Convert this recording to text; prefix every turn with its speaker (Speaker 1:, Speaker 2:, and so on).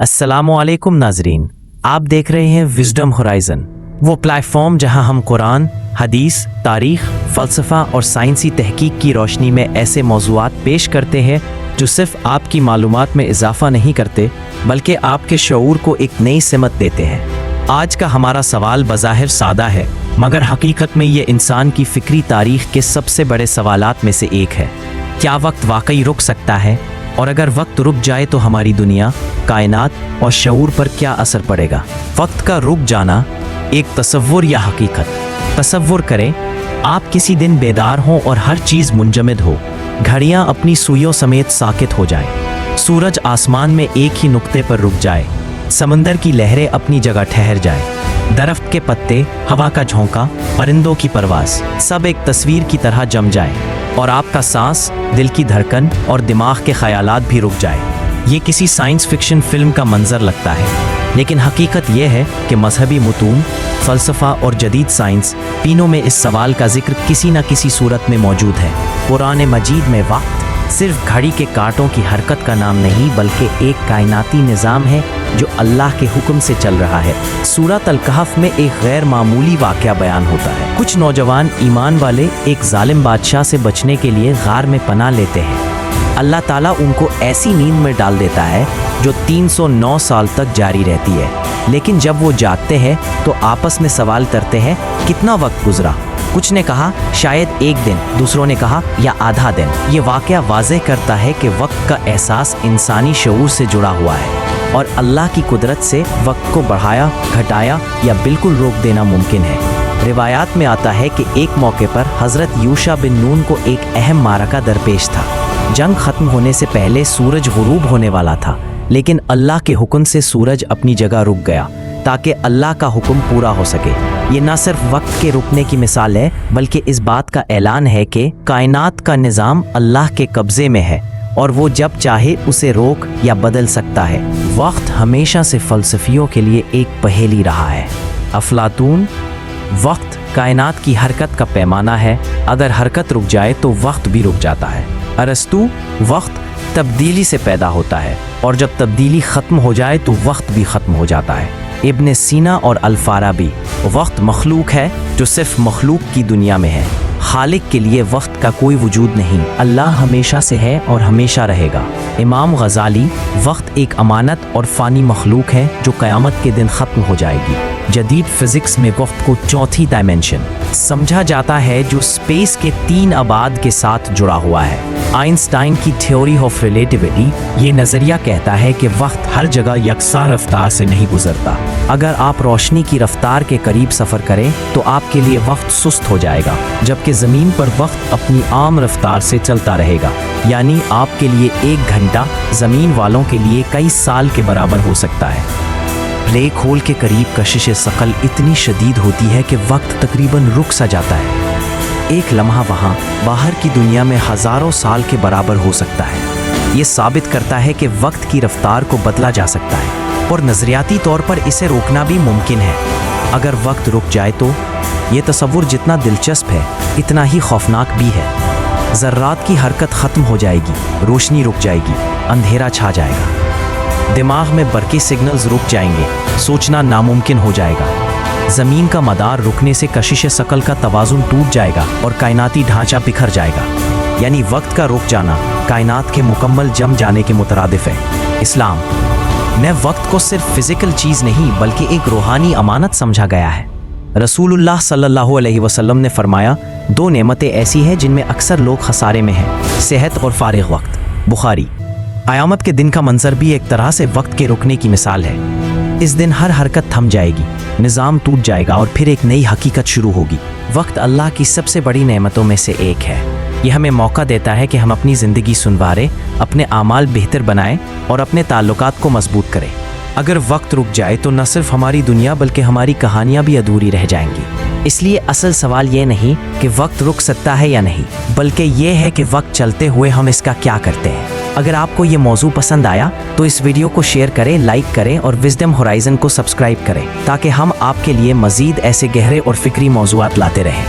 Speaker 1: अस्सलामुअलैकुम नाजरीन, आप देख रहे हैं विजडम होराइजन, वो प्लेटफॉर्म जहां हम कुरान, हदीस, तारीख, फ़लसफ़ा और साइंसी तहकीक की रोशनी में ऐसे मौज़ूआत पेश करते हैं जो सिर्फ आपकी मालूमात में इजाफ़ा नहीं करते बल्कि आपके शऊर को एक नई सिमत देते हैं। आज का हमारा सवाल बज़ाहिर सादा है, मगर हकीकत में ये इंसान की फ़िक्री तारीख़ के सबसे बड़े सवालात में से एक है। क्या वक्त वाकई रुक सकता है? और अगर वक्त रुक जाए तो हमारी दुनिया, कायनात और शऊर पर क्या असर पड़ेगा? वक्त का रुक जाना एक तसव्वुर या हकीकत। तसव्वुर करें, आप किसी दिन बेदार हों और हर चीज़ मुंजमद हो, घड़ियां अपनी सुइयों समेत साकित हो जाए, सूरज आसमान में एक ही नुक्ते पर रुक जाए, समंदर की लहरें अपनी जगह ठहर जाए, दरख्त के पत्ते, हवा का झोंका, परिंदों की परवाज़ सब एक तस्वीर की तरह जम जाए और आपका सांस, दिल की धड़कन और दिमाग के ख्यालात भी रुक जाए। ये किसी साइंस फिक्शन फिल्म का मंजर लगता है, लेकिन हकीकत यह है कि मजहबी मुतून, फ़लसफ़ा और जदीद साइंस तीनों में इस सवाल का जिक्र किसी न किसी सूरत में मौजूद है। कुरान मजीद में वक्त सिर्फ घड़ी के कांटों की हरकत का नाम नहीं बल्कि एक कायनाती निज़ाम है जो अल्लाह के हुक्म से चल रहा है। सूरत अल-कहफ में एक गैर मामूली वाक़या बयान होता है। कुछ नौजवान ईमान वाले एक जालिम बादशाह से बचने के लिए गार में पनाह लेते हैं। अल्लाह ताला उनको ऐसी नींद में डाल देता है जो 309 साल तक जारी रहती है, लेकिन जब वो जागते हैं तो आपस में सवाल करते हैं, कितना वक्त गुजरा? कुछ ने कहा शायद एक दिन, दूसरों ने कहा या आधा दिन। ये वाक़या वाज़ेह करता है कि वक्त का एहसास इंसानी शऊर से जुड़ा हुआ है और अल्लाह की कुदरत से वक्त को बढ़ाया, घटाया या बिल्कुल रोक देना मुमकिन है। रिवायात में आता है कि एक मौके पर हज़रत यूशा बिन नून को एक अहम मारका दरपेश था। जंग ख़त्म होने से पहले सूरज गुरूब होने वाला था, लेकिन अल्लाह के हुक्म से सूरज अपनी जगह रुक गया ताकि अल्लाह का हुक्म पूरा हो सके। ये न सिर्फ वक्त के रुकने की मिसाल है बल्कि इस बात का ऐलान है कि कायनात का निज़ाम अल्लाह के कब्ज़े में है और वो जब चाहे उसे रोक या बदल सकता है। वक्त हमेशा से फ़लसफ़ियों के लिए एक पहेली रहा है। अफलातून, वक्त कायनात की हरकत का पैमाना है, अगर हरकत रुक जाए तो वक्त भी रुक जाता है। अरस्तू, वक्त तब्दीली से पैदा होता है और जब तब्दीली ख़त्म हो जाए तो वक्त भी ख़त्म हो जाता है। इब्न सीना और अल-फाराबी, वक्त मखलूक है जो सिर्फ मखलूक की दुनिया में है। खालिक के लिए वक्त का कोई वजूद नहीं, अल्लाह हमेशा से है और हमेशा रहेगा। इमाम गज़ाली, वक्त एक अमानत और फ़ानी मखलूक है जो क़यामत के दिन ख़त्म हो जाएगी। जदीद फ़िज़िक्स में वक्त को चौथी डायमेंशन समझा जाता है जो स्पेस के 3 अबाद के साथ जुड़ा हुआ है। आइंस्टाइन की थ्योरी ऑफ रिलेटिविटी ये नज़रिया कहता है कि वक्त हर जगह यकसा रफ्तार से नहीं गुजरता। अगर आप रोशनी की रफ्तार के करीब सफ़र करें तो आपके लिए वक्त सुस्त हो जाएगा, जबकि ज़मीन पर वक्त अपनी आम रफ्तार से चलता रहेगा। यानी आपके लिए 1 घंटा ज़मीन वालों के लिए कई साल के बराबर हो सकता है। ब्लैक होल के करीब कशिश सकल इतनी शदीद होती है कि वक्त तकरीबन रुक सा जाता है। एक लम्हा वहाँ बाहर की दुनिया में हज़ारों साल के बराबर हो सकता है। ये साबित करता है कि वक्त की रफ्तार को बदला जा सकता है और नज़रियाती तौर पर इसे रोकना भी मुमकिन है। अगर वक्त रुक जाए तो ये तसव्वुर जितना दिलचस्प है इतना ही खौफनाक भी है। ज़र्रात की हरकत ख़त्म हो जाएगी, रोशनी रुक जाएगी, अंधेरा छा जाएगा, दिमाग में बरक़ी सिग्नल्स रुक जाएंगे, सोचना नामुमकिन हो जाएगा। ज़मीन का मदार रुकने से कशिश सकल का तवाज़ुन टूट जाएगा और कायनाती ढांचा बिखर जाएगा। यानी वक्त का रुक जाना कायनात के मुकम्मल जम जाने के मुतरादिफ है। इस्लाम में वक्त को सिर्फ फ़िज़िकल चीज़ नहीं बल्कि एक रूहानी अमानत समझा गया है। रसूलुल्लाह सल्लल्लाहु अलैहि वसल्लम ने फरमाया, 2 नेमतें ऐसी हैं जिनमें अक्सर लोग खसारे में हैं, सेहत और फारिग वक्त। बुखारी। क़यामत के दिन का मंजर भी एक तरह से वक्त के रुकने की मिसाल है। इस दिन हर हरकत थम जाएगी, निज़ाम टूट जाएगा और फिर एक नई हकीकत शुरू होगी। वक्त अल्लाह की सबसे बड़ी नेमतों में से एक है। यह हमें मौका देता है कि हम अपनी ज़िंदगी सुनवारें, अपने आमाल बेहतर बनाएं और अपने ताल्लुकात को मजबूत करें। अगर वक्त रुक जाए तो न सिर्फ हमारी दुनिया बल्कि हमारी कहानियाँ भी अधूरी रह जाएंगी। इसलिए असल सवाल ये नहीं कि वक्त रुक सकता है या नहीं, बल्कि ये है कि वक्त चलते हुए हम इसका क्या करते हैं। अगर आपको ये मौजू पसंद आया तो इस वीडियो को शेयर करें, लाइक करें और विजडम होराइजन को सब्सक्राइब करें ताकि हम आपके लिए मज़ीद ऐसे गहरे और फ़िक्री मौज़ूआत लाते रहें।